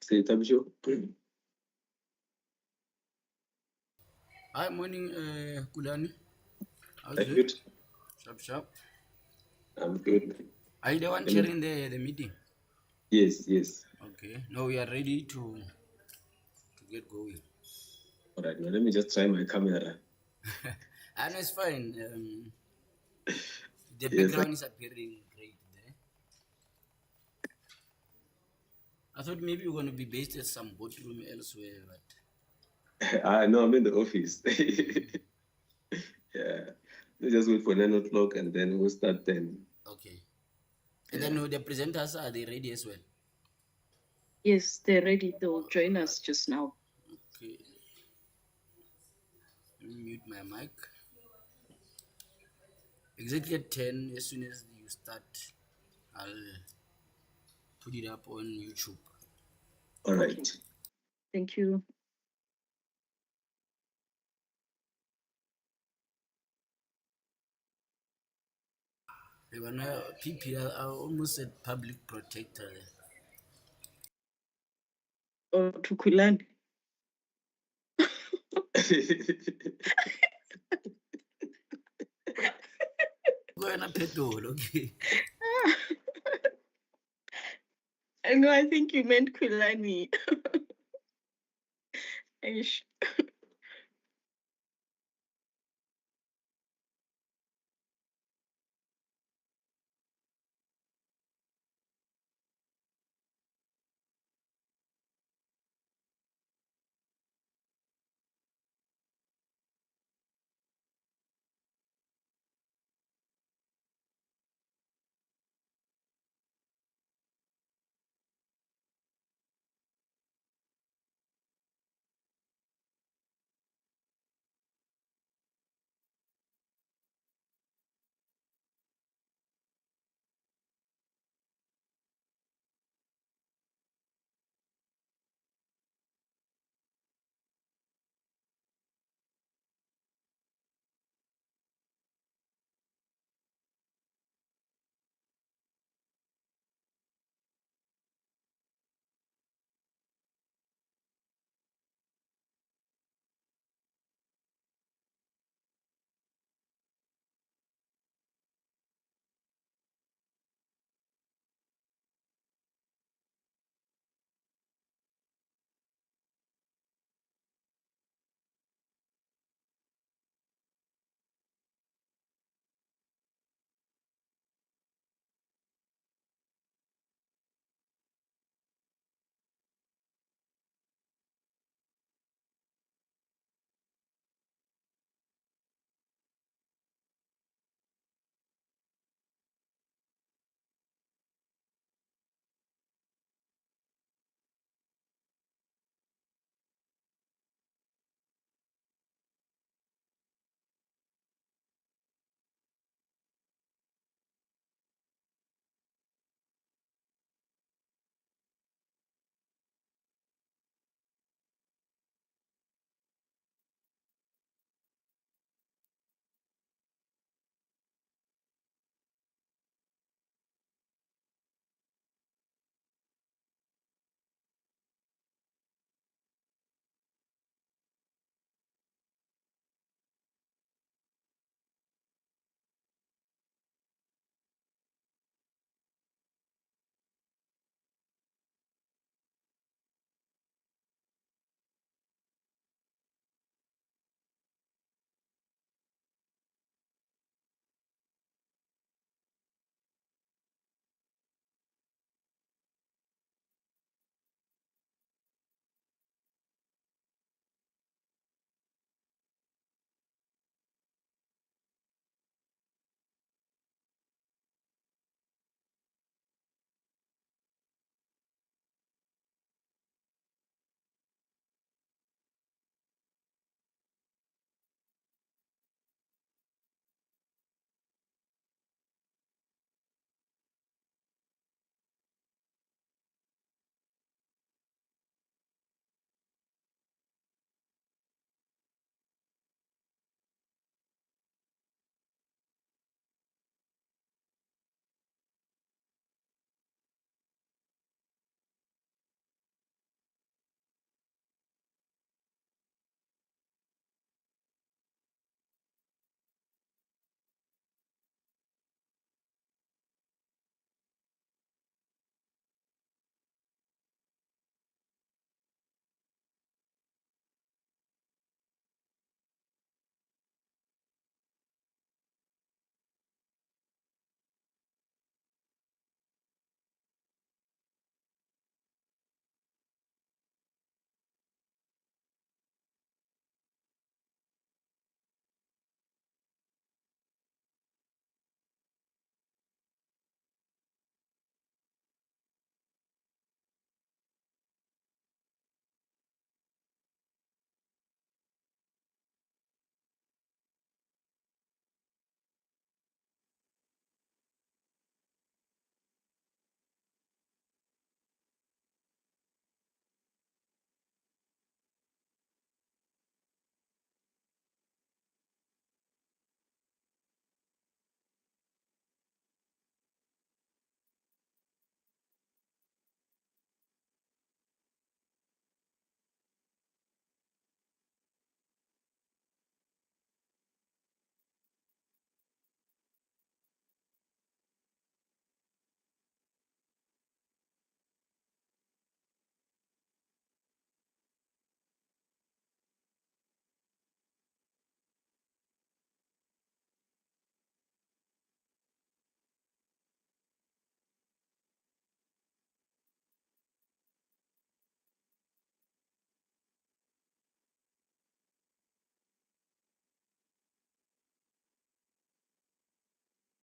Say Tabisho. Hi, morning, Kulani. How's I'm it? good. Sharp. I'm good. Are you the one Let me- chairing the meeting? Yes, yes. Okay. Now we are ready to get going. All right. Now let me just try my camera. And it's fine. The Yes. background is appearing great there. I thought maybe we're going to be based at some boardroom elsewhere, but I know I'm in the office. Yeah. Let's just wait for 9 o'clock and then we'll start then. okay. And then the presenters, are they ready as well? Yes, they're ready. They'll join us just now. Okay. Let me mute my mic. Exactly at 10, as soon as you start, I'll put it up on YouTube. All right. Okay. Thank you. PPL are almost at public protector. Or to Kulani. Go and a petrol, okay. No, I think you meant Kulani. Aish.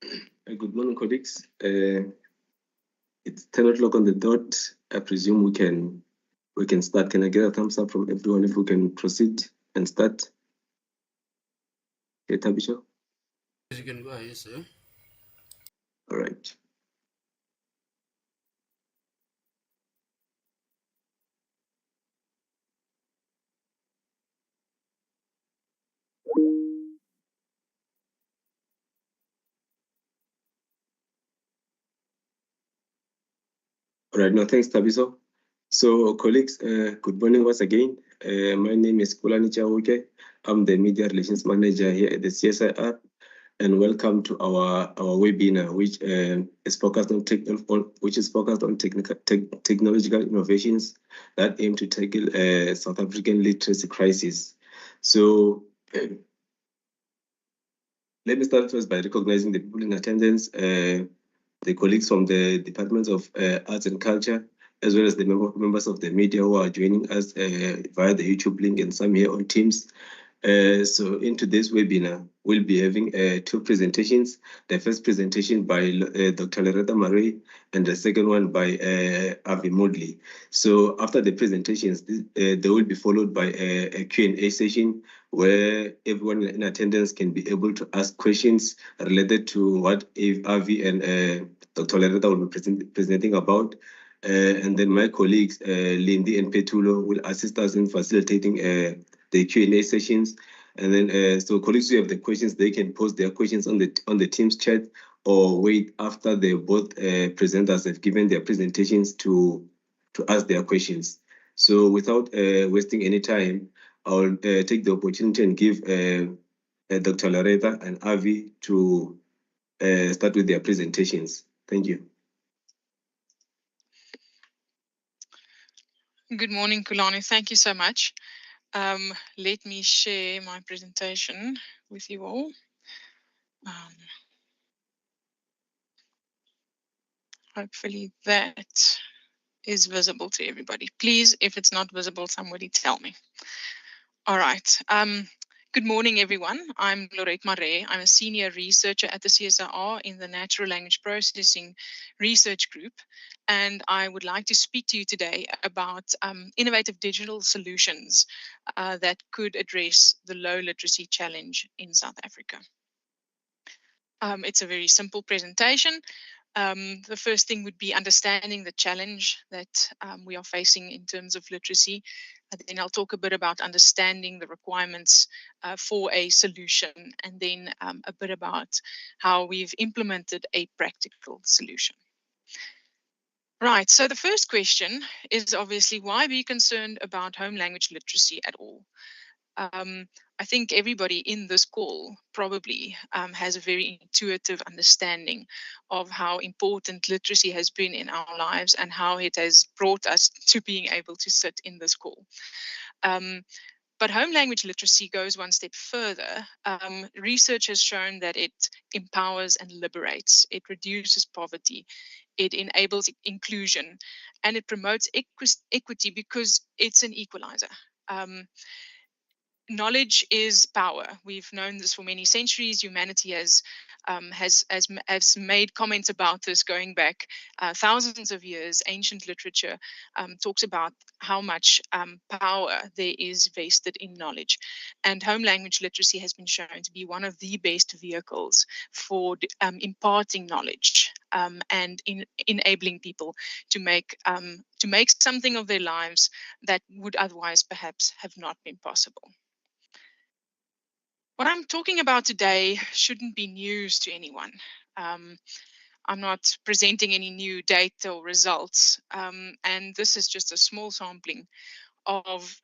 Good morning, colleagues. It's 10 o'clock on the dot. I presume we can start. Can I get a thumbs up from everyone if we can proceed and start? Okay, Tabisha? You can go ahead, sir. All right. All right, no, thanks, Tabiso. So, colleagues, good morning once again. My name is Kulani Chawuke. I'm the Media Relations Manager here at the CSIR, and welcome to our webinar, which is focused on technological innovations that aim to tackle South African literacy crisis. So, let me start first by recognizing the people in attendance. The colleagues from the Departments of Arts and Culture, as well as the members of the media who are joining us via the YouTube link and some here on Teams. So in today's webinar, we'll be having two presentations. The first presentation by Dr. Loretta Marie and the second one by Avi Modley. So after the presentations, they will be followed by a Q&A session where everyone in attendance can be able to ask questions related to what Avi and Dr. Loretta will be presenting about. And then my colleagues, Lindy and Petulo, will assist us in facilitating the Q&A sessions. And then, so colleagues who have the questions, they can post their questions on the Teams chat or wait after they both presenters have given their presentations to ask their questions. So without wasting any time, I'll take the opportunity and give Dr. Loretta and Avi to start with their presentations. Thank you. Good morning, Kulani. Thank you so much. Let me share my presentation with you all. Hopefully that is visible to everybody. Please, if it's not visible, somebody tell me. All right. Good morning, everyone. I'm Lorette Marais. I'm a senior researcher at the CSIR in the Natural Language Processing Research Group. And I would like to speak to you today about innovative digital solutions that could address the low literacy challenge in South Africa. It's a very simple presentation. The first thing would be understanding the challenge that we are facing in terms of literacy. Then I'll talk a bit about understanding the requirements for a solution, and then a bit about how we've implemented a practical solution. Right, so the first question is obviously, why be concerned about home language literacy at all? I think everybody in this call probably has a very intuitive understanding of how important literacy has been in our lives and how it has brought us to being able to sit in this call. But home language literacy goes one step further. Research has shown that it empowers and liberates. It reduces poverty. It enables inclusion, and it promotes equity because it's an equalizer. Knowledge is power. We've known this for many centuries. Humanity has made comments about this going back thousands of years. Ancient literature talks about how much power there is vested in knowledge. And home language literacy has been shown to be one of the best vehicles for imparting knowledge and enabling people to make something of their lives that would otherwise perhaps have not been possible. What I'm talking about today shouldn't be news to anyone. I'm not presenting any new data or results, and this is just a small sampling of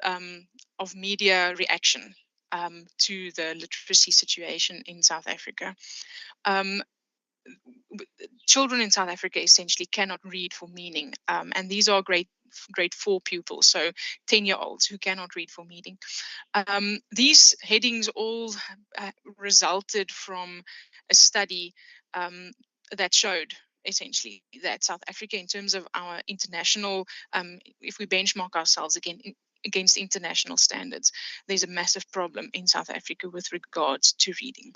media reaction to the literacy situation in South Africa. Children in South Africa essentially cannot read for meaning, and these are grade 4 pupils, so 10-year-olds who cannot read for meaning. These headings all resulted from a study that showed essentially that South Africa, in terms of our international, if we benchmark ourselves against international standards, there's a massive problem in South Africa with regards to reading.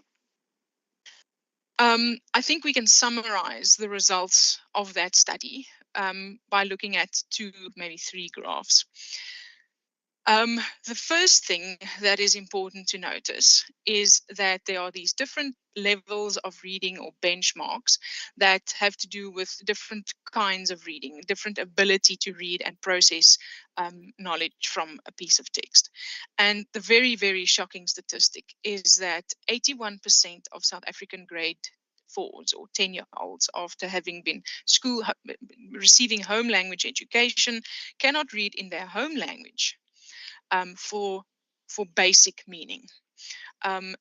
I think we can summarize the results of that study by looking at 2, maybe 3 graphs. The first thing that is important to notice is that there are these different levels of reading or benchmarks that have to do with different kinds of reading, different ability to read and process knowledge from a piece of text. And the very, very shocking statistic is that 81% of South African grade 4s or 10-year-olds, after having been receiving home language education, cannot read in their home language. For basic meaning.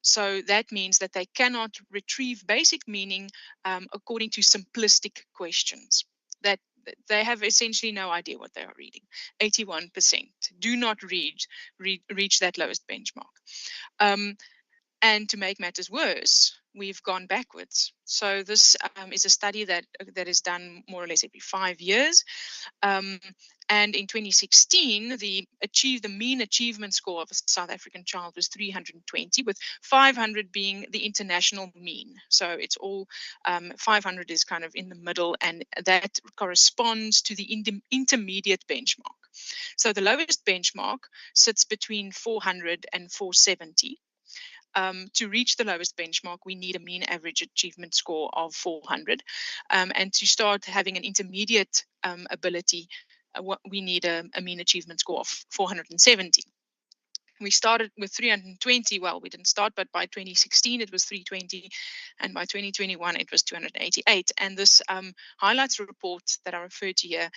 So that means that they cannot retrieve basic meaning according to simplistic questions. That they have essentially no idea what they are reading. 81% do not reach that lowest benchmark. And to make matters worse, we've gone backwards. So this is a study that is done more or less every 5 years. And in 2016, the mean achievement score of a South African child was 320, with 500 being the international mean. So it's all 500 is kind of in the middle, and that corresponds to the intermediate benchmark. So the lowest benchmark sits between 400 and 470. To reach the lowest benchmark, we need a mean average achievement score of 400. And to start having an intermediate ability, we need a mean achievement score of 470. We started with 320. Well, we didn't start, but by 2016 it was 320, and by 2021 it was 288. And this highlights report that I referred to here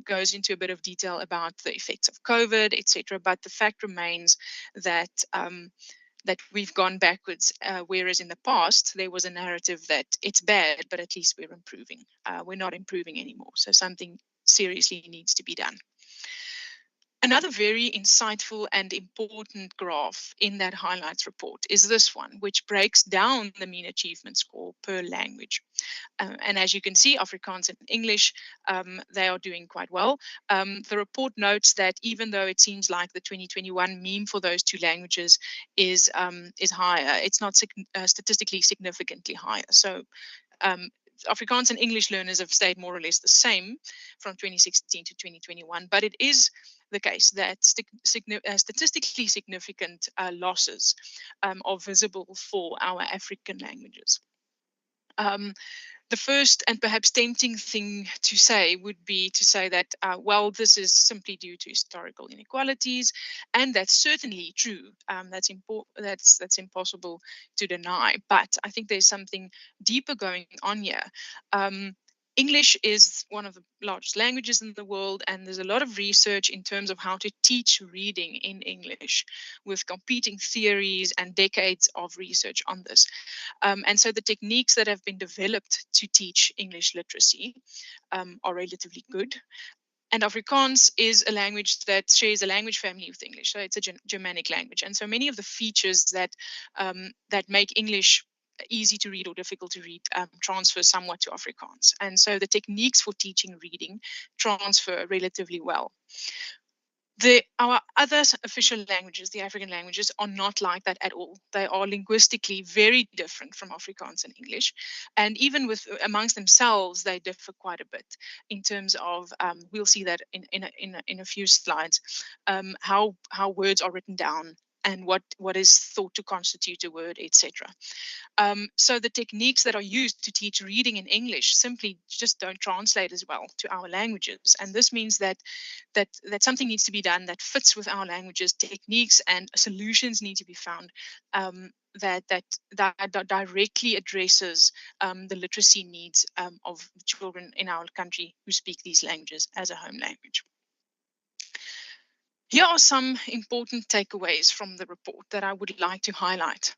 goes into a bit of detail about the effects of COVID, etc. But the fact remains that that we've gone backwards, whereas in the past there was a narrative that it's bad, but at least we're improving. We're not improving anymore, so something seriously needs to be done. Another very insightful and important graph in that highlights report is this one, which breaks down the mean achievement score per language. And as you can see, Afrikaans and English, they are doing quite well. The report notes that even though it seems like the 2021 mean for those 2 languages is higher, it's not statistically significantly higher. So Afrikaans and English learners have stayed more or less the same from 2016 to 2021, but it is the case that statistically significant losses are visible for our African languages. The first and perhaps tempting thing to say would be to say that, well, this is simply due to historical inequalities, and that's certainly true. That's impossible to deny. But I think there's something deeper going on here. English is one of the largest languages in the world, and there's a lot of research in terms of how to teach reading in English, with competing theories and decades of research on this. And so the techniques that have been developed to teach English literacy are relatively good. And Afrikaans is a language that shares a language family with English, so it's a Germanic language. And so many of the features that make English easy to read or difficult to read transfer somewhat to Afrikaans. And so the techniques for teaching reading transfer relatively well. Our other official languages, the African languages, are not like that at all. They are linguistically very different from Afrikaans and English. And even amongst themselves, they differ quite a bit in terms of, we'll see that in a few slides, how words are written down and what is thought to constitute a word, etc. So the techniques that are used to teach reading in English simply just don't translate as well to our languages. And this means that something needs to be done that fits with our languages. Techniques and solutions need to be found that directly addresses the literacy needs of the children in our country who speak these languages as a home language. Here are some important takeaways from the report that I would like to highlight.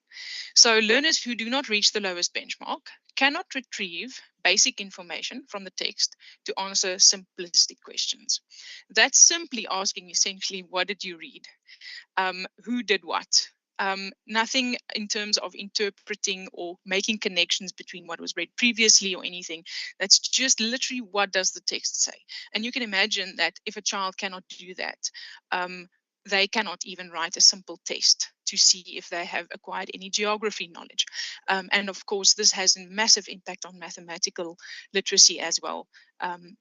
So learners who do not reach the lowest benchmark cannot retrieve basic information from the text to answer simplistic questions. That's simply asking essentially, what did you read? Who did what? Nothing in terms of interpreting or making connections between what was read previously or anything. That's just literally, what does the text say? And you can imagine that if a child cannot do that, they cannot even write a simple test to see if they have acquired any geography knowledge. And of course, this has a massive impact on mathematical literacy as well,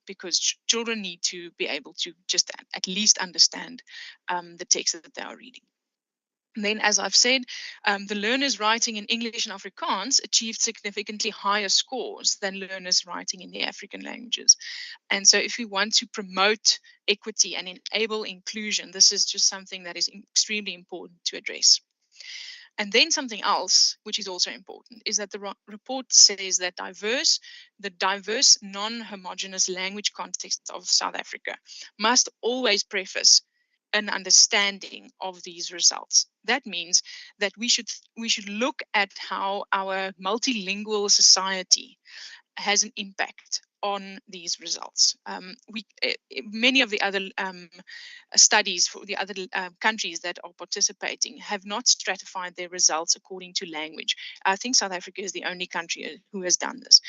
because children need to be able to just at least understand the text that they are reading. And then, as I've said, the learners writing in English and Afrikaans achieved significantly higher scores than learners writing in the African languages. And so if we want to promote equity and enable inclusion, this is just something that is extremely important to address. And then something else, which is also important, is that the report says that the diverse non-homogeneous language context of South Africa must always preface an understanding of these results. That means that we should look at how our multilingual society has an impact on these results. Many of the other studies for the other countries that are participating have not stratified their results according to language. I think South Africa is the only country who has done this.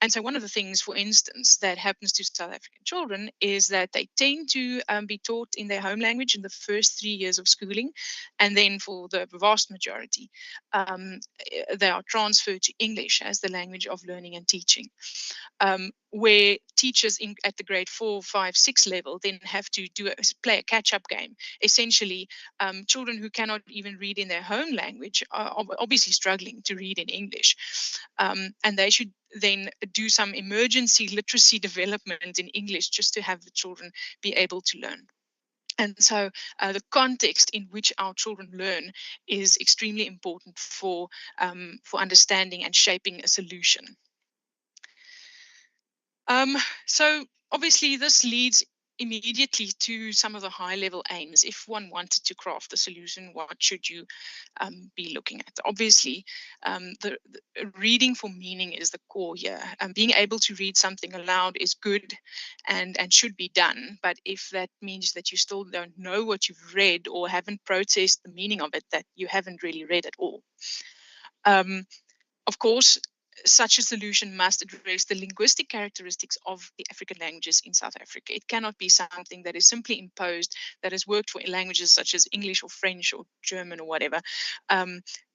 And so one of the things, for instance, that happens to South African children is that they tend to be taught in their home language in the first 3 years of schooling. And then for the vast majority, they are transferred to English as the language of learning and teaching. Where teachers at the grade 4, 5, 6 level then have to play a catch-up game. Essentially, children who cannot even read in their home language are obviously struggling to read in English. And they should then do some emergency literacy development in English just to have the children be able to learn. And so the context in which our children learn is extremely important for understanding and shaping a solution. So obviously this leads immediately to some of the high level aims. If one wanted to craft the solution, what should you be looking at? Obviously, the reading for meaning is the core here. Being able to read something aloud is good and should be done. But if that means that you still don't know what you've read or haven't processed the meaning of it, that you haven't really read at all. Of course, such a solution must address the linguistic characteristics of the African languages in South Africa. It cannot be something that is simply imposed, that has worked for languages such as English or French or German or whatever.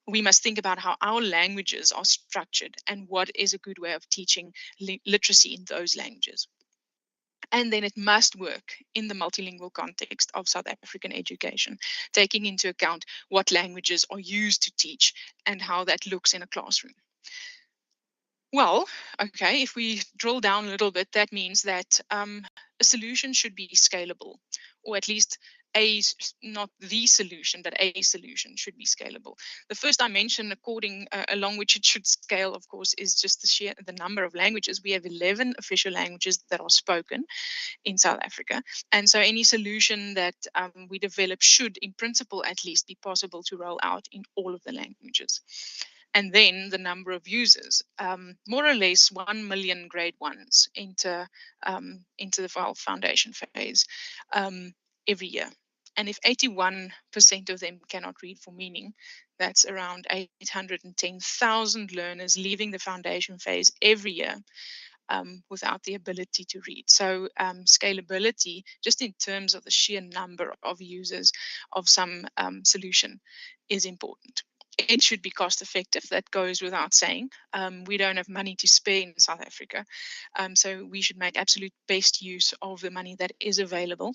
We must think about how our languages are structured and what is a good way of teaching literacy in those languages. And then it must work in the multilingual context of South African education, taking into account what languages are used to teach and how that looks in a classroom. Well, okay, if we drill down a little bit, that means that a solution should be scalable, or at least not the solution, but a solution should be scalable. The first dimension along which it should scale, of course, is just the number of languages. We have 11 official languages that are spoken in South Africa. And so any solution that we develop should, in principle, at least be possible to roll out in all of the languages. And then the number of users, more or less 1 million grade ones enter the foundation phase every year. And if 81% of them cannot read for meaning, that's around 810,000 learners leaving the foundation phase every year without the ability to read. So scalability, just in terms of the sheer number of users of some solution, is important. It should be cost effective. That goes without saying. We don't have money to spare in South Africa. So we should make absolute best use of the money that is available.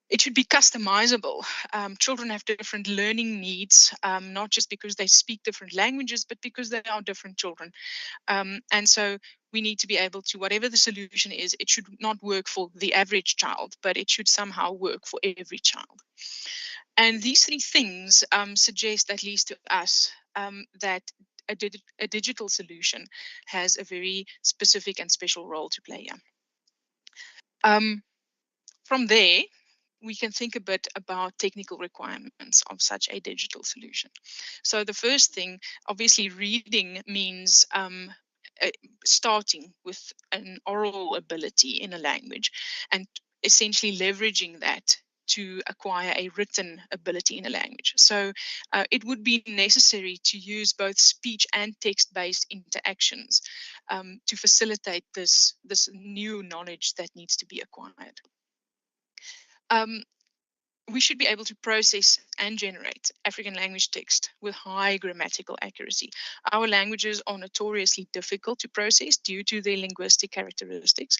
It should be customizable. Children have different learning needs, not just because they speak different languages, but because they are different children. And so we need to be able to, whatever the solution is, it should not work for the average child, but it should somehow work for every child. And these three things suggest, at least to us, that a digital solution has a very specific and special role to play here. From there, we can think a bit about technical requirements of such a digital solution. So the first thing, obviously, reading means starting with an oral ability in a language and essentially leveraging that to acquire a written ability in a language. So it would be necessary to use both speech and text-based interactions to facilitate this new knowledge that needs to be acquired. we should be able to process and generate African language text with high grammatical accuracy. Our languages are notoriously difficult to process due to their linguistic characteristics,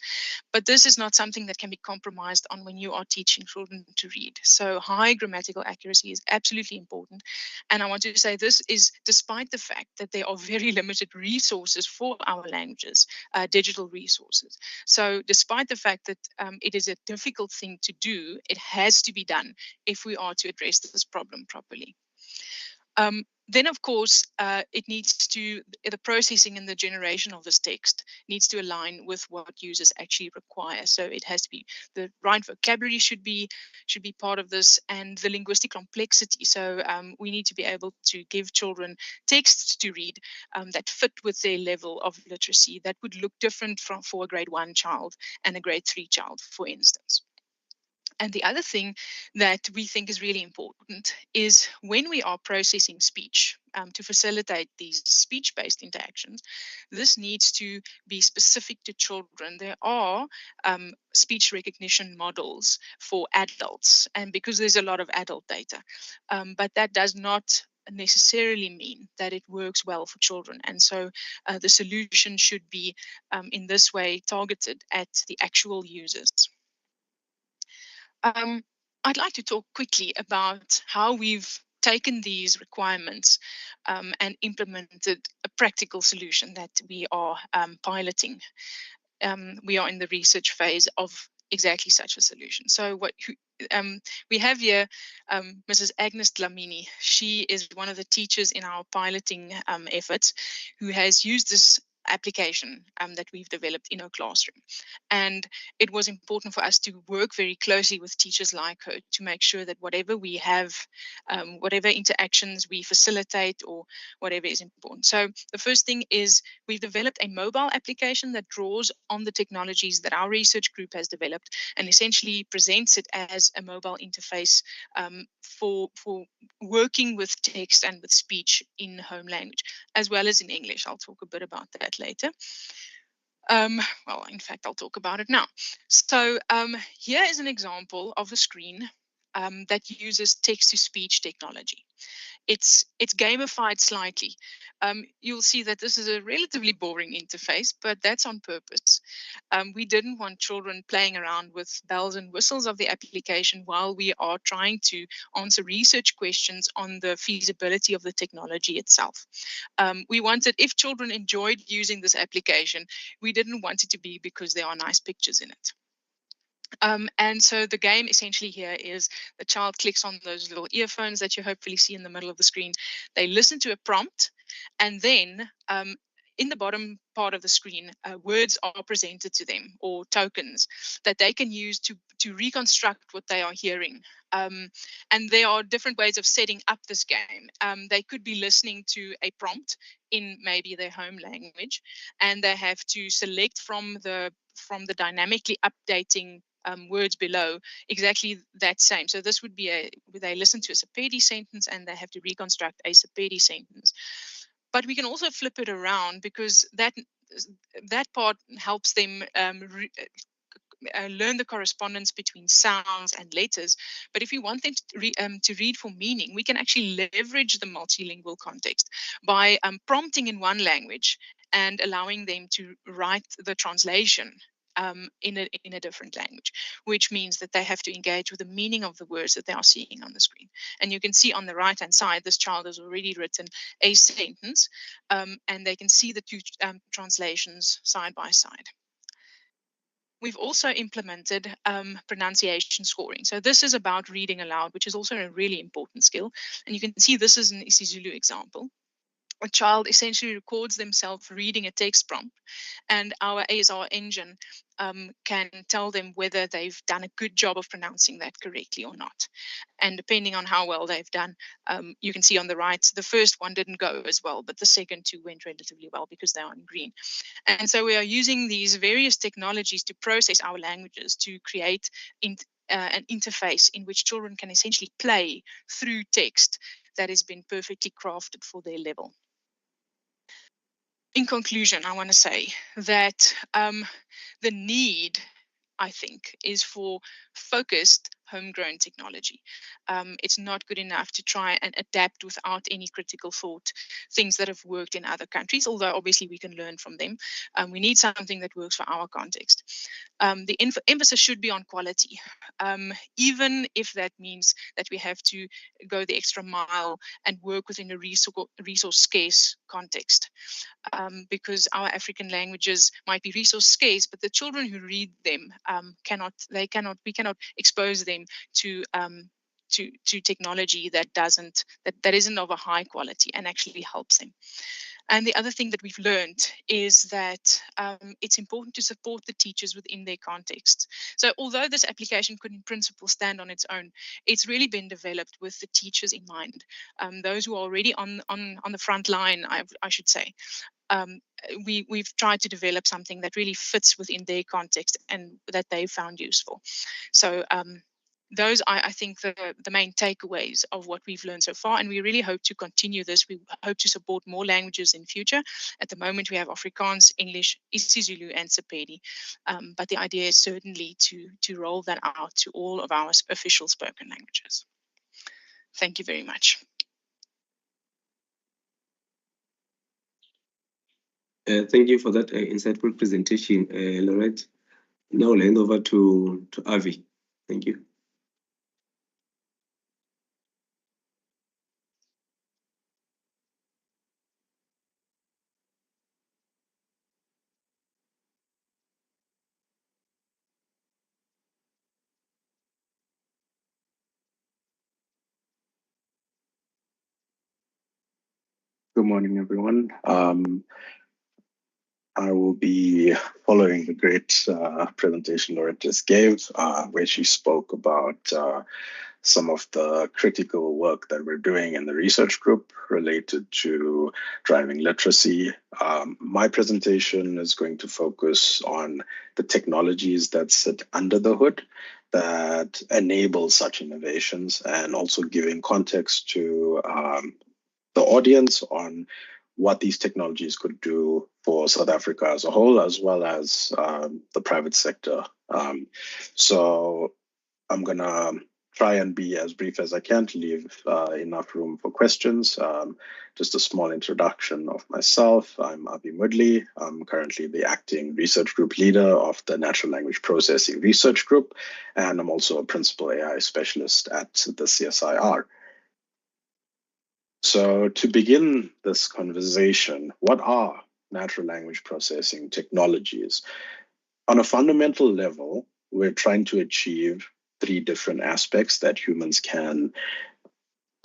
but this is not something that can be compromised on when you are teaching children to read. So high grammatical accuracy is absolutely important. And I want to say this is despite the fact that there are very limited resources for our languages, digital resources. So despite the fact that it is a difficult thing to do, it has to be done if we are to address this problem properly. Then, of course, the processing and the generation of this text needs to align with what users actually require. So it has to be the right vocabulary should be part of this, and the linguistic complexity. So we need to be able to give children texts to read that fit with their level of literacy that would look different for a grade 1 child and a grade 3 child, for instance. And the other thing that we think is really important is when we are processing speech to facilitate these speech-based interactions, this needs to be specific to children. There are speech recognition models for adults, and because there's a lot of adult data, but that does not necessarily mean that it works well for children. And so the solution should be in this way targeted at the actual users. I'd like to talk quickly about how we've taken these requirements and implemented a practical solution that we are piloting. We are in the research phase of exactly such a solution. So we have here Mrs. Agnes Dlamini. She is one of the teachers in our piloting efforts who has used this application that we've developed in our classroom. And it was important for us to work very closely with teachers like her to make sure that whatever we have, whatever interactions we facilitate or whatever is important. So the first thing is we've developed a mobile application that draws on the technologies that our research group has developed and essentially presents it as a mobile interface for working with text and with speech in home language, as well as in English. I'll talk a bit about that later. Well, in fact, I'll talk about it now. So here is an example of a screen that uses text-to-speech technology. It's gamified slightly. You'll see that this is a relatively boring interface, but that's on purpose. We didn't want children playing around with bells and whistles of the application while we are trying to answer research questions on the feasibility of the technology itself. We wanted, if children enjoyed using this application, we didn't want it to be because there are nice pictures in it. And so the game essentially here is the child clicks on those little earphones that you hopefully see in the middle of the screen. They listen to a prompt, and then in the bottom part of the screen, words are presented to them, or tokens that they can use to reconstruct what they are hearing. And there are different ways of setting up this game. They could be listening to a prompt in maybe their home language, and they have to select from the dynamically updating words below exactly that same. So this would be they listen to a Sepedi sentence and they have to reconstruct a Sepedi sentence. But we can also flip it around, because that part helps them learn the correspondence between sounds and letters. But if we want them to read for meaning, we can actually leverage the multilingual context by prompting in one language and allowing them to write the translation in a different language, which means that they have to engage with the meaning of the words that they are seeing on the screen. And you can see on the right hand side, this child has already written a sentence, and they can see the two translations side by side. We've also implemented pronunciation scoring. So this is about reading aloud, which is also a really important skill. And you can see this is an isiZulu example. A child essentially records themselves reading a text prompt, and our ASR engine can tell them whether they've done a good job of pronouncing that correctly or not. And depending on how well they've done, you can see on the right, the first one didn't go as well, but the second two went relatively well because they're on green. And so we are using these various technologies to process our languages to create an interface in which children can essentially play through text that has been perfectly crafted for their level. In conclusion, I want to say that the need, I think, is for focused homegrown technology. It's not good enough to try and adapt without any critical thought things that have worked in other countries, although obviously we can learn from them. We need something that works for our context. The emphasis should be on quality, even if that means that we have to go the extra mile and work within a resource scarce context. Because our African languages might be resource scarce, but the children who read them we cannot expose them to technology that isn't of a high quality and actually helps them. And the other thing that we've learned is that it's important to support the teachers within their context. So although this application could in principle stand on its own, it's really been developed with the teachers in mind, those who are already on the front line, I should say. We've tried to develop something that really fits within their context and that they found useful. So those are, I think, the main takeaways of what we've learned so far, and we really hope to continue this. We hope to support more languages in future. At the moment, we have Afrikaans, English, isiZulu, and Sepedi, but the idea is certainly to roll that out to all of our official spoken languages. Thank you very much. Thank you for that insightful presentation, Lorette. Now I'll hand over to Avi. Thank you. Good morning, everyone. I will be following the great presentation Lorette just gave, where she spoke about some of the critical work that we're doing in the research group related to driving literacy. My presentation is going to focus on the technologies that sit under the hood that enable such innovations, and also giving context to the audience on what these technologies could do for South Africa as a whole, as well as the private sector. So I'm going to try and be as brief as I can to leave enough room for questions. Just a small introduction of myself. I'm Abi Mudley. I'm currently the acting research group leader of the Natural Language Processing Research Group, and I'm also a principal AI specialist at the CSIR. So to begin this conversation, what are natural language processing technologies? On a fundamental level, we're trying to achieve 3 different aspects that humans can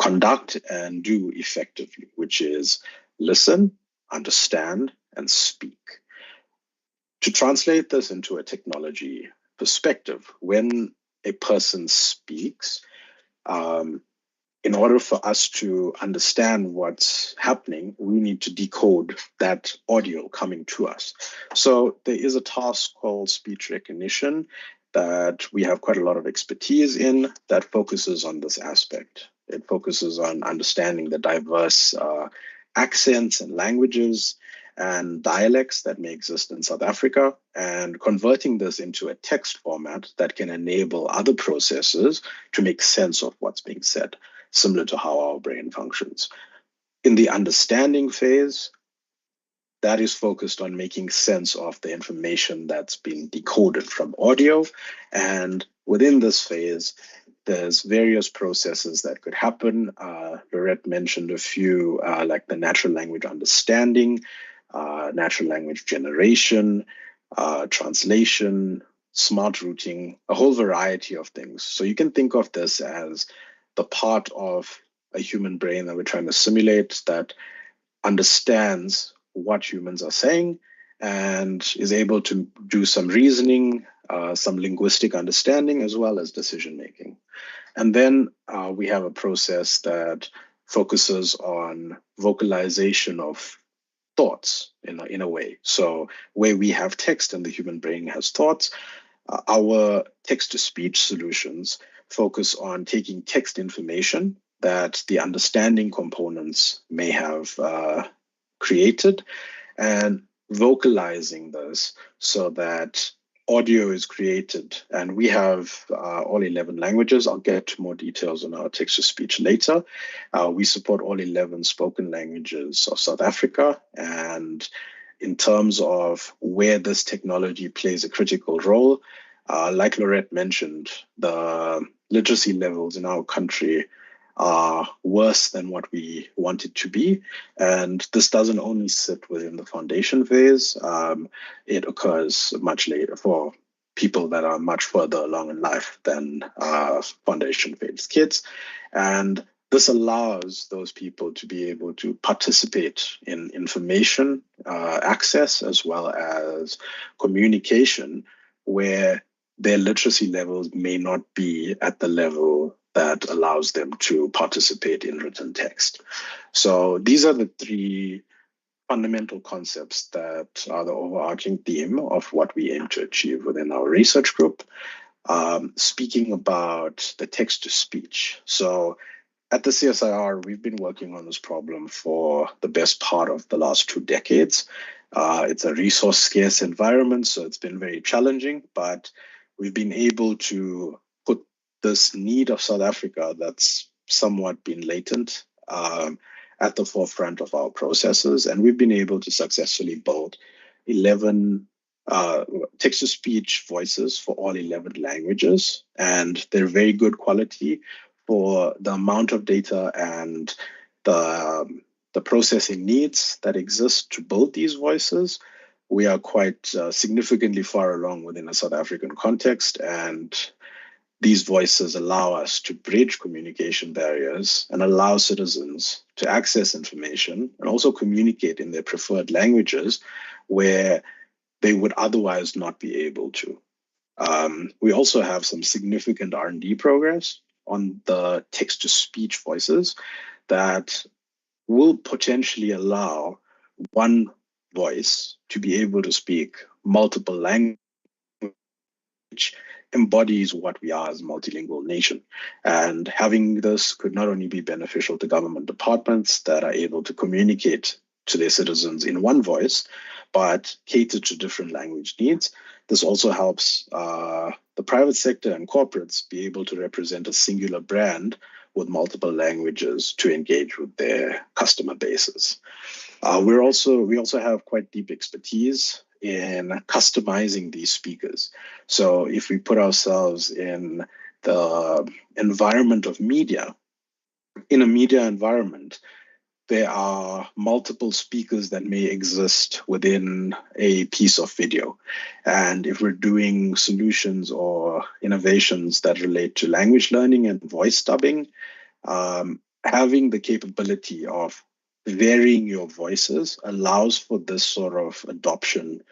conduct and do effectively, which is listen, understand, and speak. To translate this into a technology perspective, when a person speaks, in order for us to understand what's happening, we need to decode that audio coming to us. So there is a task called speech recognition that we have quite a lot of expertise in that focuses on this aspect. It focuses on understanding the diverse accents and languages and dialects that may exist in South Africa, and converting this into a text format that can enable other processes to make sense of what's being said, similar to how our brain functions. In the understanding phase, that is focused on making sense of the information that's being decoded from audio. And within this phase, there's various processes that could happen. Lorette mentioned a few, like the natural language understanding, natural language generation, translation, smart routing, a whole variety of things. So you can think of this as the part of a human brain that we're trying to simulate that understands what humans are saying and is able to do some reasoning, some linguistic understanding, as well as decision making. And then we have a process that focuses on vocalization of thoughts in a way. So where we have text and the human brain has thoughts, our text-to-speech solutions focus on taking text information that the understanding components may have created and vocalizing this so that audio is created, and we have all 11 languages. I'll get to more details on our text-to-speech later. We support all 11 spoken languages of South Africa, and in terms of where this technology plays a critical role, like Lorette mentioned, the literacy levels in our country are worse than what we want it to be. And this doesn't only sit within the foundation phase. It occurs much later for people that are much further along in life than foundation phase kids. And this allows those people to be able to participate in information access as well as communication, where their literacy levels may not be at the level that allows them to participate in written text. So these are the three fundamental concepts that are the overarching theme of what we aim to achieve within our research group. Speaking about the text-to-speech. So at the CSIR, we've been working on this problem for the best part of the last 2 decades. It's a resource-scarce environment, so it's been very challenging, but we've been able to put this need of South Africa that's somewhat been latent at the forefront of our processes. And we've been able to successfully build 11 text-to-speech voices for all 11 languages. And they're very good quality for the amount of data and the processing needs that exist to build these voices. We are quite significantly far along within a South African context, and these voices allow us to bridge communication barriers and allow citizens to access information and also communicate in their preferred languages where they would otherwise not be able to. We also have some significant R&D progress on the text-to-speech voices that will potentially allow one voice to be able to speak multiple languages, which embodies what we are as a multilingual nation. And having this could not only be beneficial to government departments that are able to communicate to their citizens in one voice, but cater to different language needs. This also helps the private sector and corporates be able to represent a singular brand with multiple languages to engage with their customer bases. We also have quite deep expertise in customizing these speakers. So if we put ourselves in the environment of media, in a media environment, there are multiple speakers that may exist within a piece of video. And if we're doing solutions or innovations that relate to language learning and voice dubbing, having the capability of varying your voices allows for this sort of adoption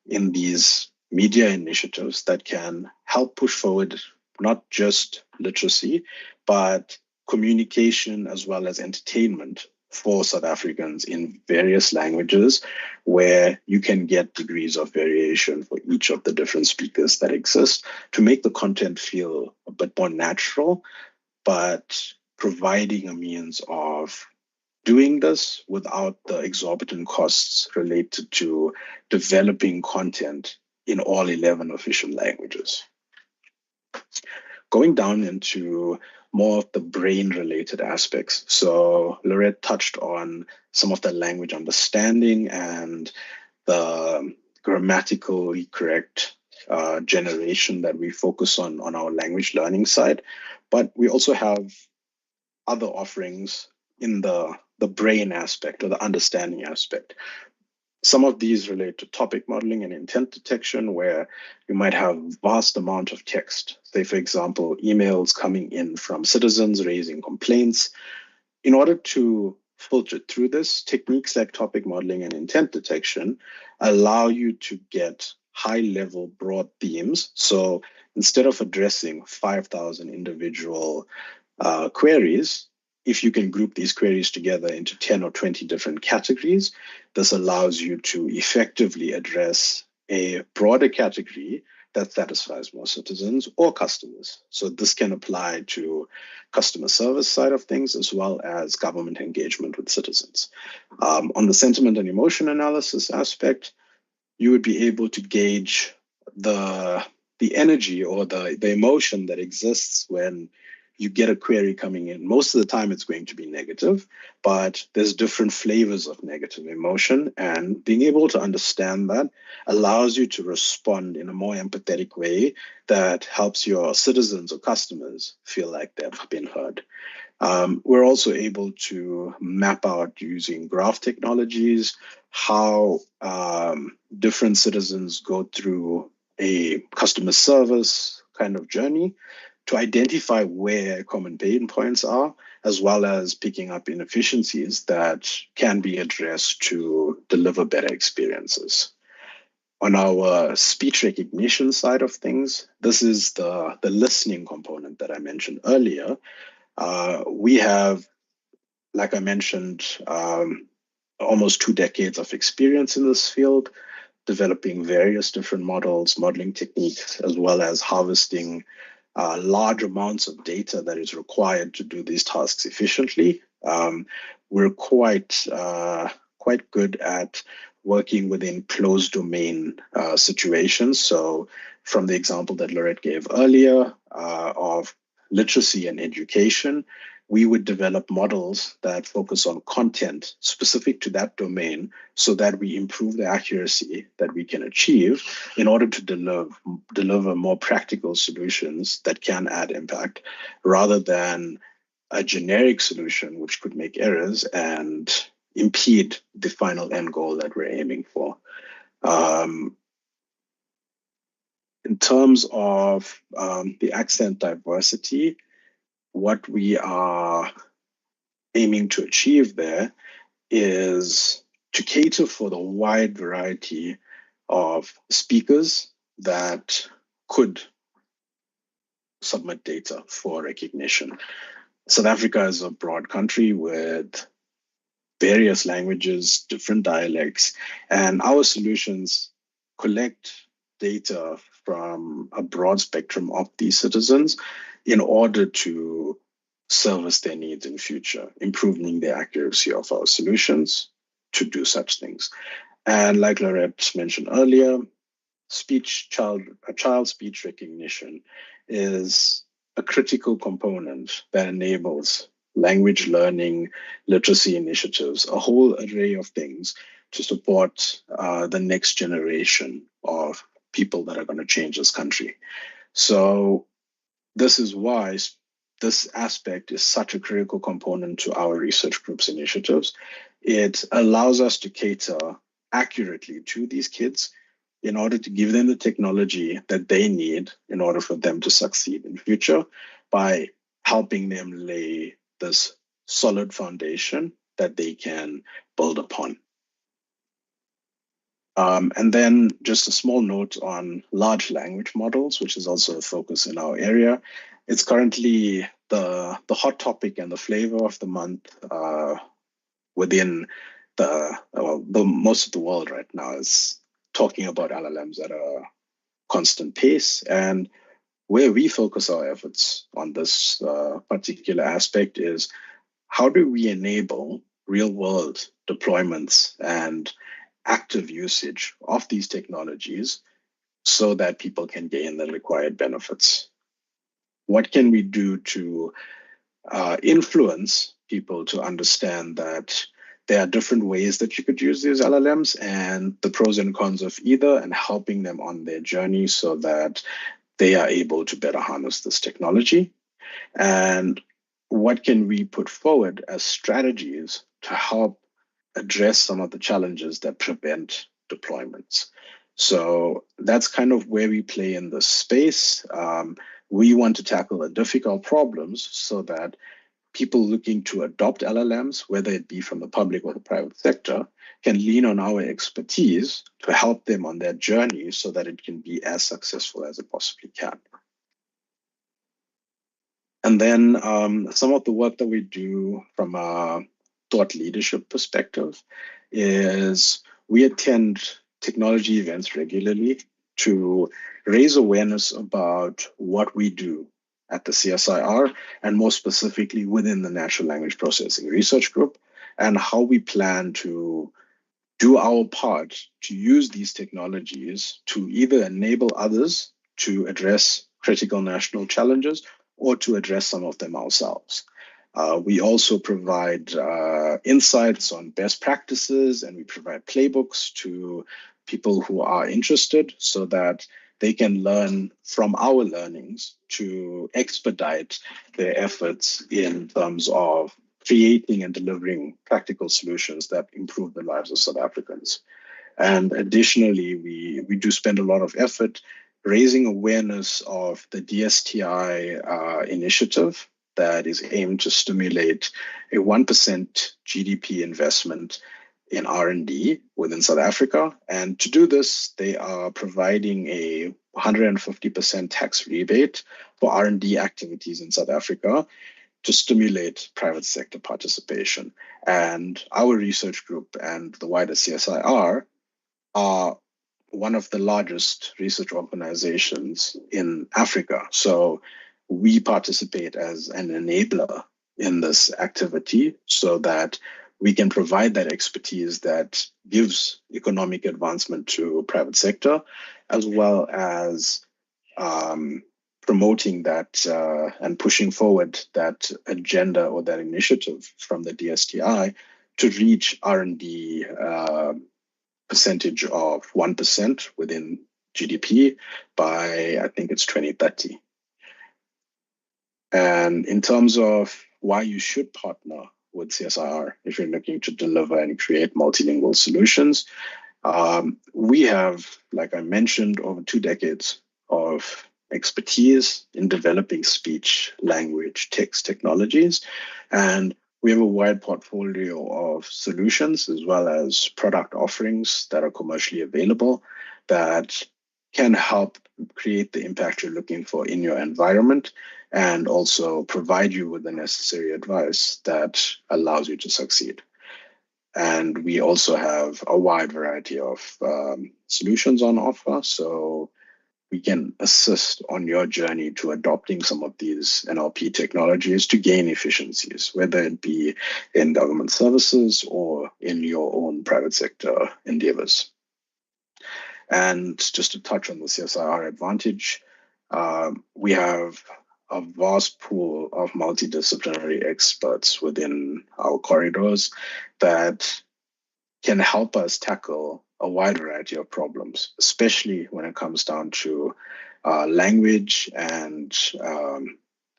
in these media initiatives that can help push forward not just literacy, but communication as well as entertainment for South Africans in various languages, where you can get degrees of variation for each of the different speakers that exist to make the content feel a bit more natural, but providing a means of doing this without the exorbitant costs related to developing content in all 11 official languages. Going down into more of the brain-related aspects. So Lorette touched on some of the language understanding and the grammatically correct generation that we focus on our language learning side. But we also have other offerings in the brain aspect or the understanding aspect. Some of these relate to topic modeling and intent detection, where you might have vast amount of text. Say, for example, emails coming in from citizens raising complaints. In order to filter through this, techniques like topic modeling and intent detection allow you to get high-level broad themes. So instead of addressing 5,000 individual queries, if you can group these queries together into 10 or 20 different categories, this allows you to effectively address a broader category that satisfies more citizens or customers. So this can apply to customer service side of things as well as government engagement with citizens. On the sentiment and emotion analysis aspect, you would be able to gauge the energy or the emotion that exists when you get a query coming in. Most of the time it's going to be negative, but there's different flavors of negative emotion, and being able to understand that allows you to respond in a more empathetic way that helps your citizens or customers feel like they've been heard. We're also able to map out using graph technologies how different citizens go through a customer service kind of journey to identify where common pain points are, as well as picking up inefficiencies that can be addressed to deliver better experiences. On our speech recognition side of things, this is the listening component that I mentioned earlier. We have, like I mentioned, almost 2 decades of experience in this field, developing various different models, modeling techniques, as well as harvesting large amounts of data that is required to do these tasks efficiently. We're quite good at working within closed domain situations. So from the example that Lorette gave earlier of literacy and education, we would develop models that focus on content specific to that domain so that we improve the accuracy that we can achieve in order to deliver more practical solutions that can add impact, rather than a generic solution which could make errors and impede the final end goal that we're aiming for. In terms of the accent diversity, what we are aiming to achieve there is to cater for the wide variety of speakers that could submit data for recognition. South Africa is a broad country with various languages, different dialects, and our solutions collect data from a broad spectrum of these citizens in order to service their needs in future, improving the accuracy of our solutions to do such things. And like Lorette mentioned earlier, child speech recognition is a critical component that enables language learning, literacy initiatives, a whole array of things to support the next generation of people that are going to change this country. So this is why this aspect is such a critical component to our research group's initiatives. It allows us to cater accurately to these kids in order to give them the technology that they need in order for them to succeed in future, by helping them lay this solid foundation that they can build upon. And then just a small note on large language models, which is also a focus in our area. It's currently the hot topic and the flavor of the month within the most of the world right now is talking about LLMs at a constant pace. And where we focus our efforts on this particular aspect is how do we enable real world deployments and active usage of these technologies so that people can gain the required benefits? What can we do to influence people to understand that there are different ways that you could use these LLMs and the pros and cons of either, and helping them on their journey so that they are able to better harness this technology? And what can we put forward as strategies to help address some of the challenges that prevent deployments? So that's kind of where we play in this space. We want to tackle the difficult problems so that people looking to adopt LLMs, whether it be from the public or the private sector, can lean on our expertise to help them on their journey so that it can be as successful as it possibly can. And then some of the work that we do from a thought leadership perspective is we attend technology events regularly to raise awareness about what we do at the CSIR, and more specifically within the Natural Language Processing Research Group, and how we plan to do our part to use these technologies to either enable others to address critical national challenges or to address some of them ourselves. We also provide insights on best practices, and we provide playbooks to people who are interested so that they can learn from our learnings to expedite their efforts in terms of creating and delivering practical solutions that improve the lives of South Africans. And additionally, we do spend a lot of effort raising awareness of the DSTI initiative that is aimed to stimulate a 1% GDP investment in R&D within South Africa. And to do this, they are providing a 150% tax rebate for R&D activities in South Africa to stimulate private sector participation. And our research group and the wider CSIR are one of the largest research organizations in Africa. So we participate as an enabler in this activity so that we can provide that expertise that gives economic advancement to private sector, as well as promoting that and pushing forward that agenda or that initiative from the DSTI to reach R&D percentage of 1% within GDP by, I think it's 2030. And in terms of why you should partner with CSIR if you're looking to deliver and create multilingual solutions, we have, like I mentioned, over 2 decades of expertise in developing speech, language, text technologies. And we have a wide portfolio of solutions as well as product offerings that are commercially available that can help create the impact you're looking for in your environment and also provide you with the necessary advice that allows you to succeed. And we also have a wide variety of solutions on offer. So we can assist on your journey to adopting some of these NLP technologies to gain efficiencies, whether it be in government services or in your own private sector endeavors. And just to touch on the CSIR advantage, we have a vast pool of multidisciplinary experts within our corridors that can help us tackle a wide variety of problems, especially when it comes down to language and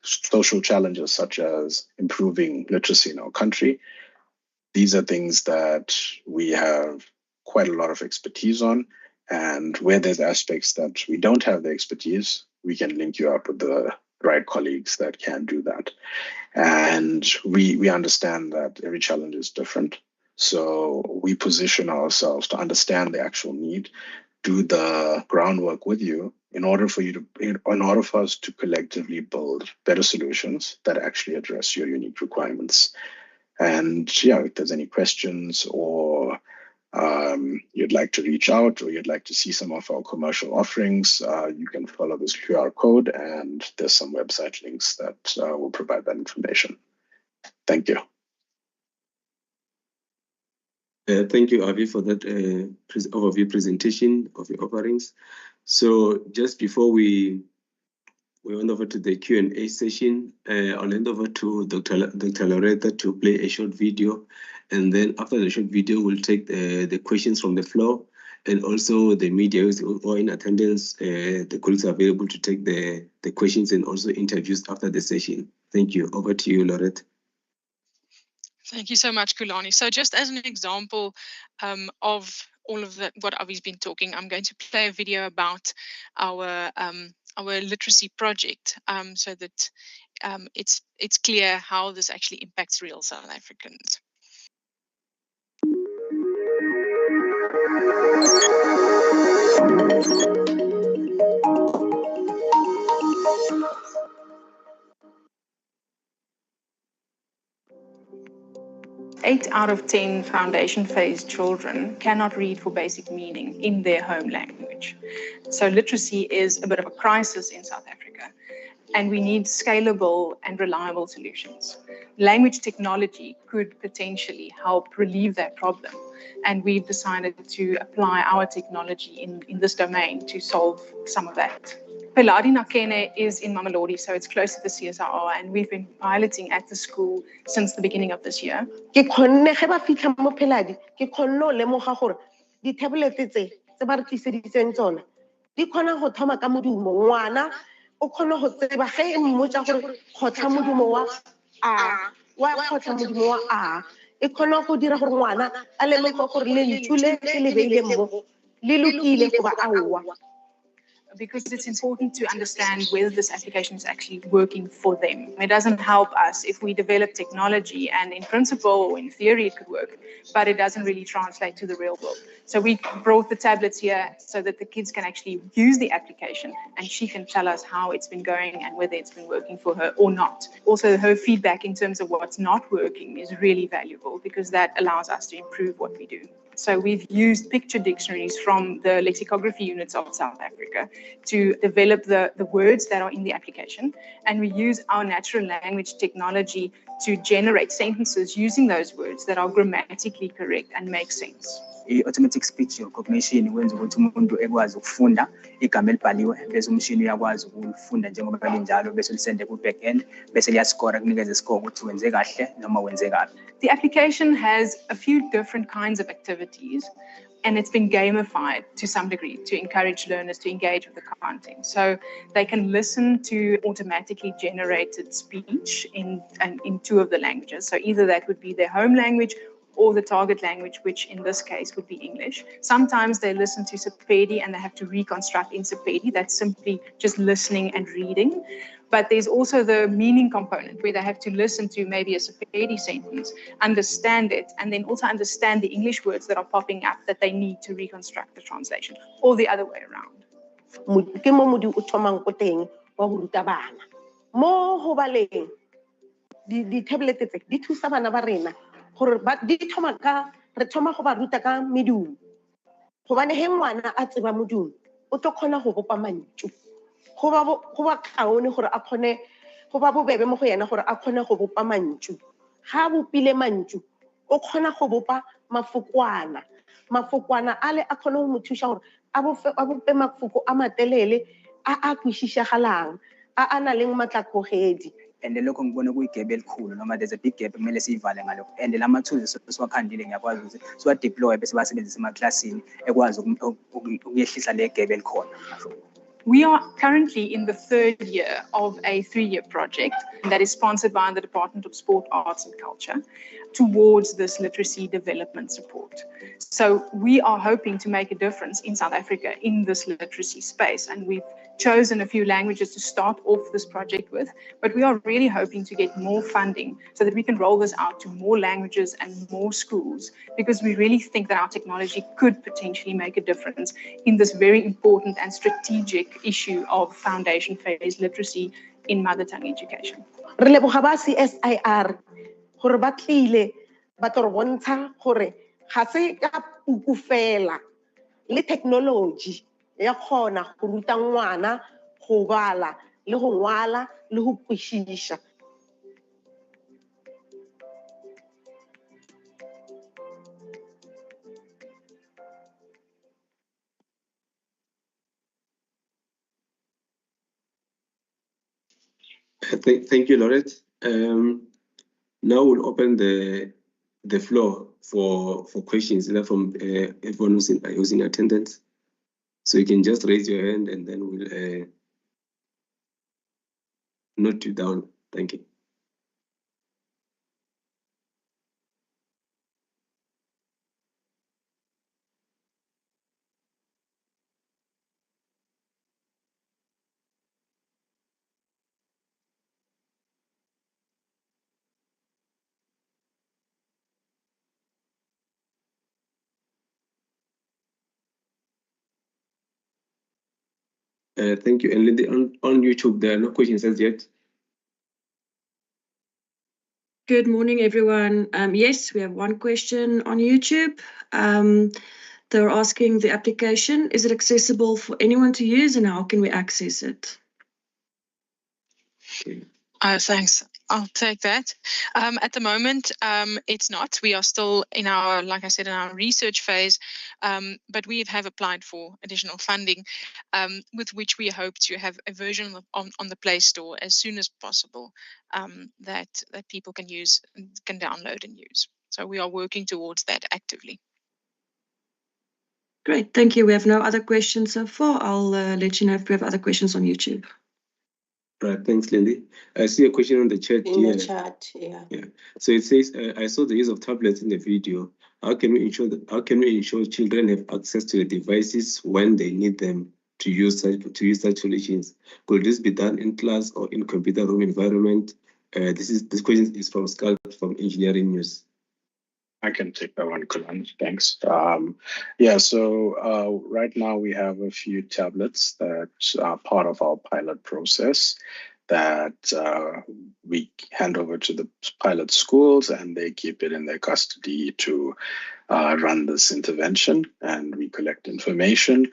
social challenges such as improving literacy in our country. These are things that we have quite a lot of expertise on, and where there's aspects that we don't have the expertise, we can link you up with the right colleagues that can do that. And we understand that every challenge is different. So we position ourselves to understand the actual need, do the groundwork with you in order for us to collectively build better solutions that actually address your unique requirements. And yeah, if there's any questions or you'd like to reach out or you'd like to see some of our commercial offerings, you can follow this QR code and there's some website links that will provide that information. Thank you. Thank you, Avi, for that overview presentation of your offerings. So just before we went over to the Q&A session, I'll hand over to Dr. Loretta to play a short video. And then after the short video, we'll take the questions from the floor, and also the media who are in attendance. The colleagues are available to take the questions and also interviews after the session. Thank you. Over to you, Loretta. Thank you so much, Kulani. So just as an example of all of that, what Avi's been talking, I'm going to play a video about our literacy project so that it's clear how this actually impacts real South Africans. 8 out of 10 foundation phase children cannot read for basic meaning in their home language. So literacy is a bit of a crisis in South Africa, and we need scalable and reliable solutions. language technology could potentially help relieve that problem. And we've decided to apply our technology in this domain to solve some of that. Peladi Nakene is in Mamelodi, so it's close to the CSIR, and we've been piloting at the school since the beginning of this year. Ke khonne ge ba fitla mo Peladi ke khonne o lemoga gore di tablet tse ba re tliseditseng tsona di khona go thoma ka modumo ngwana o khona go tseba ge e mmotsa gore khotla modumo wa a wa khotla modumo wa a e khona go dira gore ngwana a lemoga gore le ntule ke le beile mo le lokile go ba aowa. Because it's important to understand whether this application is actually working for them. It doesn't help us if we develop technology and in principle or in theory it could work, but it doesn't really translate to the real world. So we brought the tablets here so that the kids can actually use the application and she can tell us how it's been going and whether it's been working for her or not. Also, her feedback in terms of what's not working is really valuable because that allows us to improve what we do. So we've used picture dictionaries from the lexicography units of South Africa to develop the words that are in the application. And we use our natural language technology to generate sentences using those words that are grammatically correct and make sense. I-automatic speech recognition wenza ukuthi umuntu ekwazi ukufunda igama elibhaliwe bese umshini uyakwazi ukulifunda njengoba linjalo bese lisende ku back end bese liyascore kunikeza iscore ukuthi wenze kahle noma wenze kabi. The application has a few different kinds of activities and it's been gamified to some degree to encourage learners to engage with the content. So they can listen to automatically generated speech in two of the languages. So either that would be their home language or the target language, which in this case would be English. Sometimes they listen to Sepedi and they have to reconstruct in Sepedi. That's simply just listening and reading. But there's also the meaning component where they have to listen to maybe a Sepedi sentence, understand it, and then also understand the English words that are popping up that they need to reconstruct the translation, or the other way around. Ke mo modi o thomang go teng wa go ruta bana mo go baleng di tablet tse di thusa bana ba rena gore ba di thoma ka re thoma go ba ruta ka medumo gobane he ngwana a tseba modumo o tlo khona go bopa mantšu go ba kaone gore a khone go ba bobebe mo go yena gore a khone go bopa mantšu ga bopile mantšu o khona go bopa mafokwana ale a khone go mo thusa gore a bope mafoko a matelele a kwishisagalang a na leng matlakogedi. And lokho ngibona kuyigebe elikhulu noma there's a big gap kumele siyivale ngalokho and lama tools siwakhandile ngiyakwazi ukuthi siwa deploy bese basebenzisa emaklasini ekwazi ukuyehlisa le gebe elikhona. We are currently in the third year of a 3-year project that is sponsored by the Department of Sport, Arts and Culture towards this literacy development support. So we are hoping to make a difference in South Africa in this literacy space, and we've chosen a few languages to start off this project with, but we are really hoping to get more funding so that we can roll this out to more languages and more schools, because we really think that our technology could potentially make a difference in this very important and strategic issue of foundation phase literacy in mother tongue education. Re leboga ba CSIR gore ba tlile ba tlo bontsha gore ga se ka puku fela le technology ya khona go ruta ngwana go bala le go ngwala le go kwishisha. Thank you, Laurette. Now we'll open the floor for questions either from everyone who's in attendance. So you can just raise your hand and then we'll note you down. Thank you. Thank you. And Lindy, on YouTube, there are no questions as yet. Good morning, everyone. Yes, we have one question on YouTube. They're asking the application, is it accessible for anyone to use and how can we access it? Okay. Thanks. I'll take that. At the moment, it's not. We are still in our, like I said, in our research phase, but we have applied for additional funding, with which we hope to have a version on the Play Store as soon as possible, that people can use, can download and use. So we are working towards that actively. Great, thank you. We have no other questions so far. I'll let you know if we have other questions on YouTube. Right, thanks, Lindy. I see a question on the chat In here. the chat, yeah. So it says, I saw the use of tablets in the video. How can we ensure children have access to the devices when they need them to use such solutions? Could this be done in class or in computer room environment? This question is from Scott from Engineering News. I can take that one, Kulan. Thanks. Yeah, so right now we have a few tablets that are part of our pilot process that we hand over to the pilot schools, and they keep it in their custody to run this intervention, and we collect information.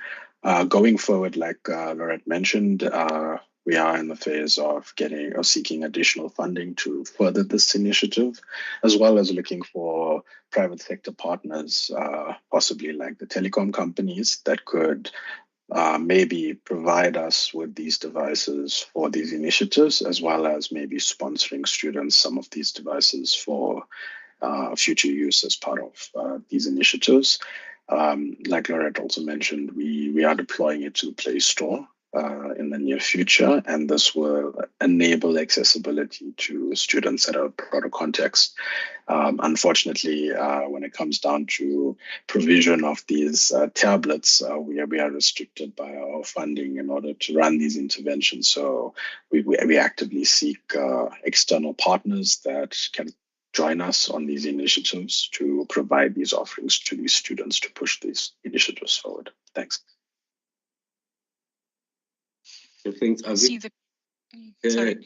Going forward, like Lorette mentioned, we are in the phase of seeking additional funding to further this initiative, as well as looking for private sector partners, possibly like the telecom companies, that could maybe provide us with these devices for these initiatives, as well as maybe sponsoring students some of these devices for future use as part of these initiatives. Like Lorette also mentioned, we are deploying it to the Play Store in the near future, and this will enable accessibility to students at a broader context. Unfortunately, when it comes down to provision of these tablets, we are restricted by our funding in order to run these interventions. So we actively seek external partners that can join us on these initiatives to provide these offerings to these students to push these initiatives forward. Thanks. Thanks, Avi. Sorry,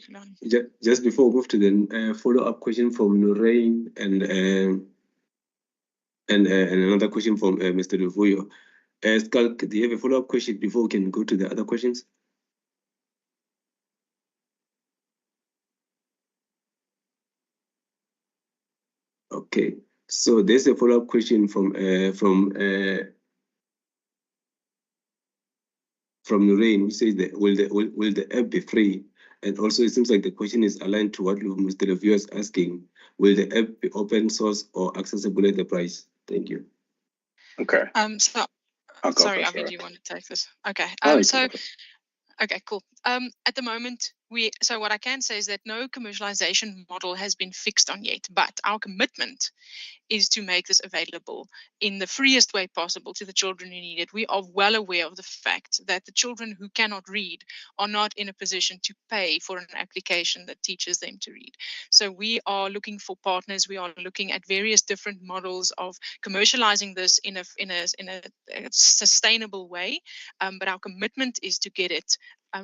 just before we move to the follow-up question from Lorraine and another question from Mr. Luvuyo. Skalk, do you have a follow-up question before we can go to the other questions? Okay, so there's a follow-up question from Lorraine, who says that will the app be free? And also, it seems like the question is aligned to what Mr. Luvuyo is asking. Will the app be open source or accessible at the price? Thank you. Okay. Sorry, Avi, do you want to take this? Okay. Okay, cool. At the moment, so what I can say is that no commercialization model has been fixed on yet, but our commitment is to make this available in the freest way possible to the children who need it. We are well aware of the fact that the children who cannot read are not in a position to pay for an application that teaches them to read. So we are looking for partners. We are looking at various different models of commercializing this in a sustainable way. But our commitment is to get it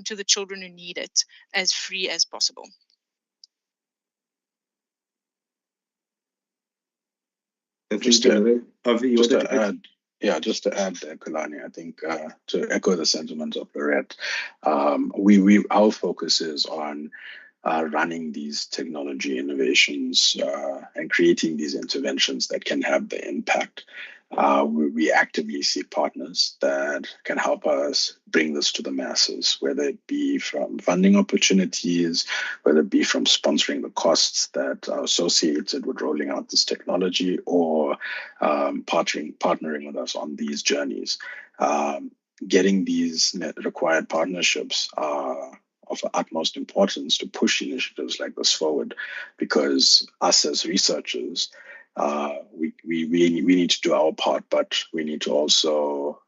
to the children who need it as free as possible. Just to add, Kulani, I think to echo the sentiment of Lorette, our focus is on running these technology innovations and creating these interventions that can have the impact. We actively seek partners that can help us bring this to the masses, whether it be from funding opportunities, whether it be from sponsoring the costs that are associated with rolling out this technology, or partnering with us on these journeys. Getting these required partnerships are of utmost importance to push initiatives like this forward, because us as researchers, we need to do our part, but we need to also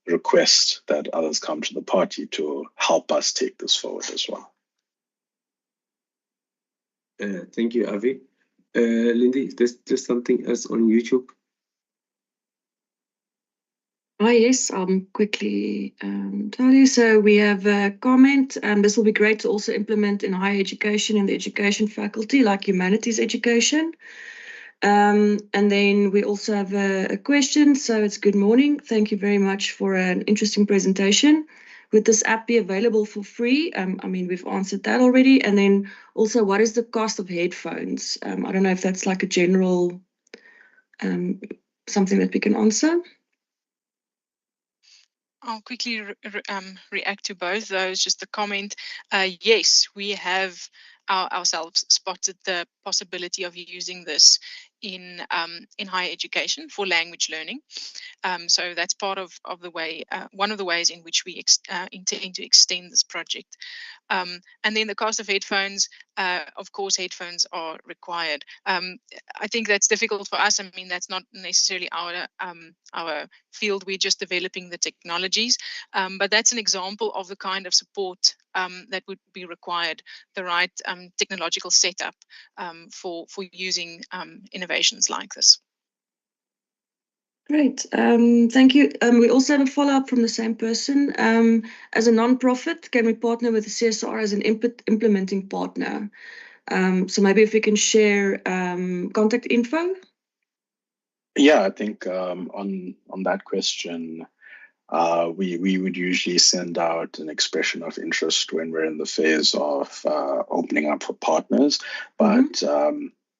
request that others come to the party to help us take this forward as well. Thank you, Avi. Lindy, there's something else on YouTube? Yes, quickly tell you. So we have a comment, and this will be great to also implement in higher education, in the education faculty, like humanities education. And then we also have a question. So it's good morning. Thank you very much for an interesting presentation. would this app be available for free? I mean, we've answered that already. And then also, what is the cost of headphones? I don't know if that's like a general something that we can answer. I'll quickly react to both those. Just a comment. Yes, we have ourselves spotted the possibility of using this in higher education for language learning. So that's part of the way, one of the ways in which we intend to extend this project. And then the cost of headphones, of course, headphones are required. I think that's difficult for us. I mean, that's not necessarily our field. We're just developing the technologies. But that's an example of the kind of support that would be required, the right technological setup for using innovations like this. Great, thank you. We also have a follow-up from the same person. As a non-profit, can we partner with the CSIR as an implementing partner? So maybe if we can share contact info. Yeah, I think on that question, we would usually send out an expression of interest when we're in the phase of opening up for partners, but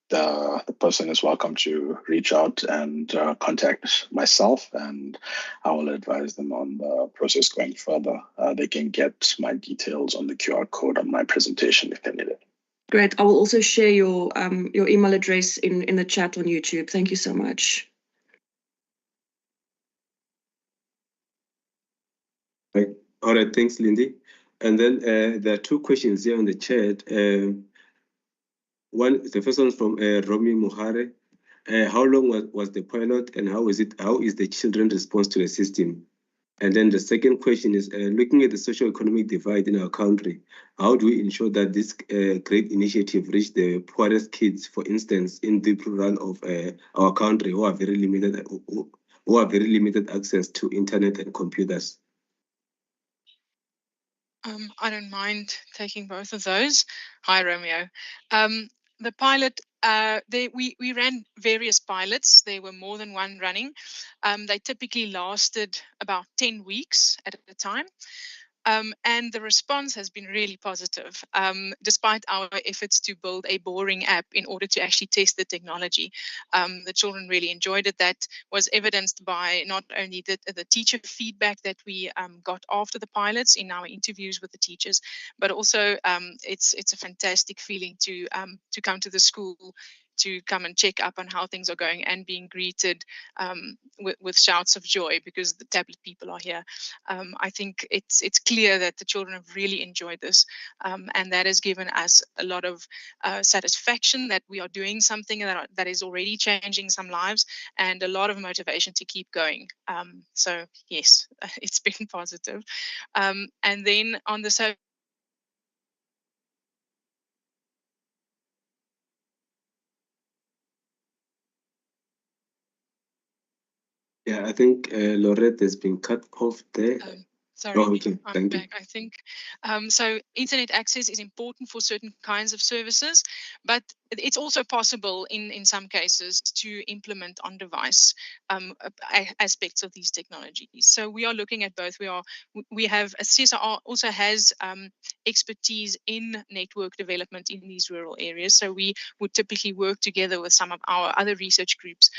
the person is welcome to reach out and contact myself, and I will advise them on the process going further. They can get my details on the QR code on my presentation if they need it. Great. I will also share your email address in the chat on YouTube. Thank you so much. All right, thanks, Lindy. And then there are two questions here on the chat. The first one is from Romy Muhare. How long was the pilot, and how is the children response to the system? And then the second question is, looking at the socio-economic divide in our country, how do we ensure that this great initiative reach the poorest kids, for instance, in the rural of our country who have very limited access to internet and computers? I don't mind taking both of those. Hi, Romeo. The pilot, we ran various pilots. There were more than one running. They typically lasted about 10 weeks at a time. And the response has been really positive, despite our efforts to build a boring app in order to actually test the technology. The children really enjoyed it. That was evidenced by not only the teacher feedback that we got after the pilots in our interviews with the teachers, but also it's a fantastic feeling to come to the school, to come and check up on how things are going and being greeted with shouts of joy because the tablet people are here. I think it's clear that the children have really enjoyed this, and that has given us a lot of satisfaction that we are doing something that is already changing some lives, and a lot of motivation to keep going. So yes, it's been positive. And then on the Yeah, I think Lorette has been cut off there. Sorry, okay. I'm back, I think. So internet access is important for certain kinds of services, but it's also possible in some cases to implement on device aspects of these technologies. So we are looking at both. We have a CSIR also has expertise in network development in these rural areas. So we would typically work together with some of our other research groups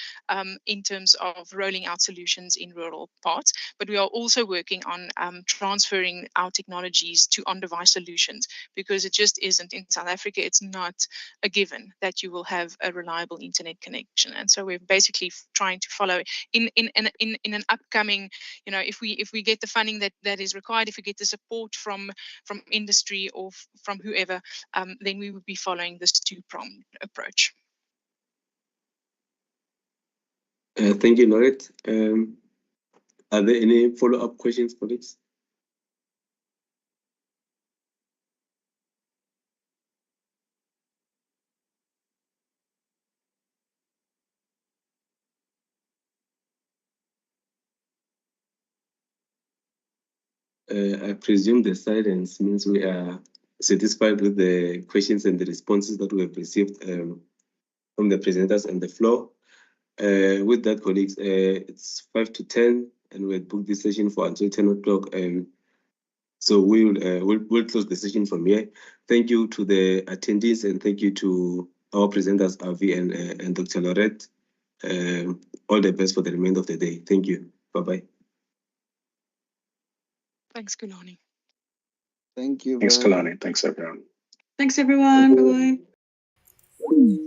in terms of rolling out solutions in rural parts. But we are also working on transferring our technologies to on-device solutions, because it just isn't in South Africa. It's not a given that you will have a reliable internet connection, and so we're basically trying to follow in an upcoming, if we get the funding that is required, if we get the support from industry or from whoever, then we would be following this two-pronged approach. Thank you, Lorette. Are there any follow-up questions, colleagues? I presume the silence means we are satisfied with the questions and the responses that we have received from the presenters and the floor. With that, colleagues, it's 5 to 10, and we had booked this session for until 10 o'clock. So we'll close the session from here. Thank you to the attendees and thank you to our presenters, Avi and Dr. Lorette. All the best for the remainder of the day. Thank you. Bye-bye. Thanks, Kulani. Thank you. Thanks, very Kalani. Thanks, everyone. Thanks, everyone. Bye-bye.